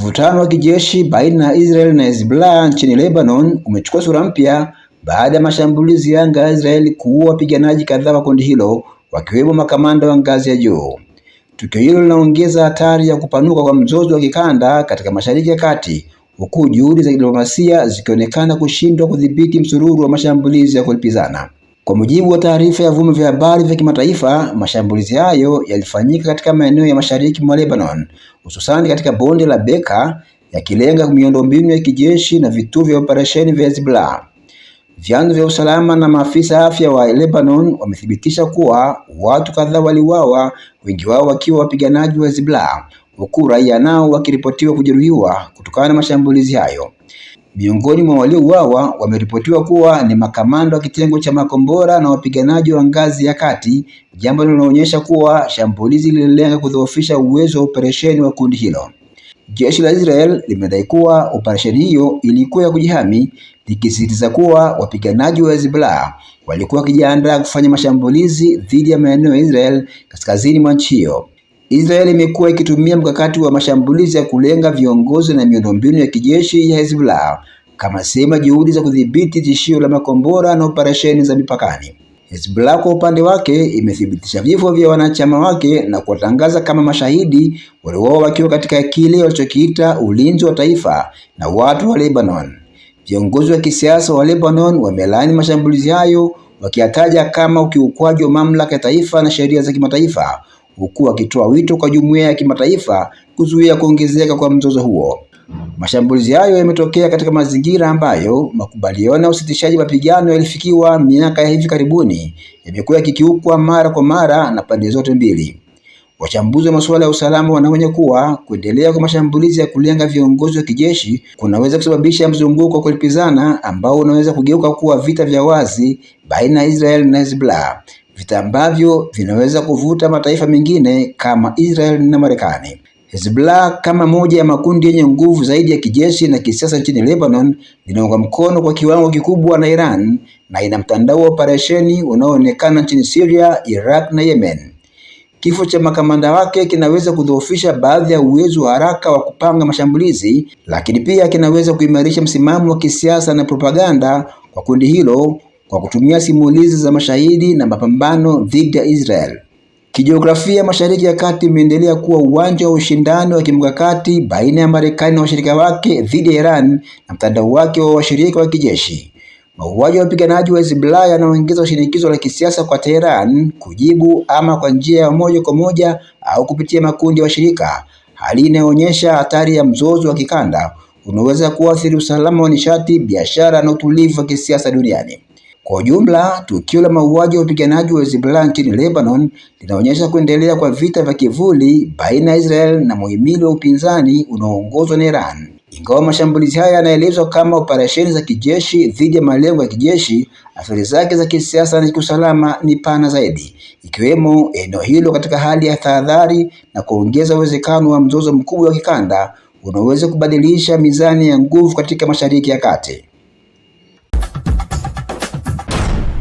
Mvutano wa kijeshi baina ya Israel na Hezbollah nchini Lebanon umechukua sura mpya baada ya mashambulizi ya anga ya Israel kuua wapiganaji kadhaa wa kundi hilo, wakiwemo makamanda wa ngazi ya juu. Tukio hilo linaongeza hatari ya kupanuka kwa mzozo wa kikanda katika Mashariki ya Kati, huku juhudi za diplomasia zikionekana kushindwa kudhibiti msururu wa mashambulizi ya kulipizana. Kwa mujibu wa taarifa ya vyombo vya habari vya kimataifa, mashambulizi hayo yalifanyika katika maeneo ya mashariki mwa Lebanon, hususani katika bonde la Bekaa, yakilenga miundombinu ya kijeshi na vituo vya operesheni vya Hezbollah. Vyanzo vya usalama na maafisa afya wa Lebanon wamethibitisha kuwa watu kadhaa waliuawa, wengi wao wakiwa wapiganaji wa Hezbollah, huku raia nao wakiripotiwa kujeruhiwa kutokana na mashambulizi hayo. Miongoni mwa waliouawa wameripotiwa kuwa ni makamanda wa kitengo cha makombora na wapiganaji wa ngazi ya kati, jambo linaloonyesha kuwa shambulizi lililenga kudhoofisha uwezo wa operesheni wa kundi hilo. Jeshi la Israel limedai kuwa operesheni hiyo ilikuwa ya kujihami, likisisitiza kuwa wapiganaji wa Hezbollah walikuwa wakijiandaa kufanya mashambulizi dhidi ya maeneo ya Israel kaskazini mwa nchi hiyo. Israel imekuwa ikitumia mkakati wa mashambulizi ya kulenga viongozi na miundombinu ya kijeshi ya Hezbollah kama sehemu ya juhudi za kudhibiti tishio la makombora na operesheni za mipakani. Hezbollah kwa upande wake imethibitisha vifo vya wanachama wake na kuwatangaza kama mashahidi waliouawa wakiwa katika kile walichokiita ulinzi wa taifa na watu wa Lebanon. Viongozi wa kisiasa wa Lebanon wamelaani mashambulizi hayo, wakiyataja kama ukiukwaji wa mamlaka ya taifa na sheria za kimataifa, huku wakitoa wito kwa jumuiya ya kimataifa kuzuia kuongezeka kwa mzozo huo. Mashambulizi hayo yametokea katika mazingira ambayo makubaliano ya usitishaji mapigano yalifikiwa miaka ya hivi karibuni yamekuwa yakikiukwa mara kwa mara na pande zote mbili. Wachambuzi wa masuala ya usalama wanaonya kuwa kuendelea kwa mashambulizi ya kulenga viongozi wa kijeshi kunaweza kusababisha mzunguko wa kulipizana ambao unaweza kugeuka kuwa vita vya wazi baina ya Israel na Hezbollah, vita ambavyo vinaweza kuvuta mataifa mengine kama Israel na Marekani. Hezbollah kama moja ya makundi yenye nguvu zaidi ya kijeshi na kisiasa nchini Lebanon linaunga mkono kwa kiwango kikubwa na Iran na ina mtandao wa operesheni unaoonekana nchini Syria, Iraq na Yemen. Kifo cha makamanda wake kinaweza kudhoofisha baadhi ya uwezo wa haraka wa kupanga mashambulizi, lakini pia kinaweza kuimarisha msimamo wa kisiasa na propaganda kwa kundi hilo kwa kutumia simulizi za mashahidi na mapambano dhidi ya Israel. Kijiografia, Mashariki ya Kati imeendelea kuwa uwanja wa ushindani wa kimkakati baina ya Marekani na washirika wake dhidi ya Iran na mtandao wake wa washirika wa kijeshi. Mauaji ya wapiganaji wa Hezbollah yanaongeza shinikizo la kisiasa kwa Tehran kujibu, ama kwa njia ya moja kwa moja au kupitia makundi ya washirika, hali inayoonyesha hatari ya mzozo wa kikanda unaweza kuathiri usalama wa nishati, biashara na utulivu wa kisiasa duniani. Kwa ujumla, tukio la mauaji ya wapiganaji wa Hezbollah nchini Lebanon linaonyesha kuendelea kwa vita vya kivuli baina ya Israel na muhimili wa upinzani unaoongozwa na Iran. Ingawa mashambulizi haya yanaelezwa kama operesheni za kijeshi dhidi ya malengo ya kijeshi, athari zake za kisiasa na kiusalama ni pana zaidi, ikiwemo eneo hilo katika hali ya tahadhari na kuongeza uwezekano wa mzozo mkubwa wa kikanda unaoweza kubadilisha mizani ya nguvu katika Mashariki ya Kati.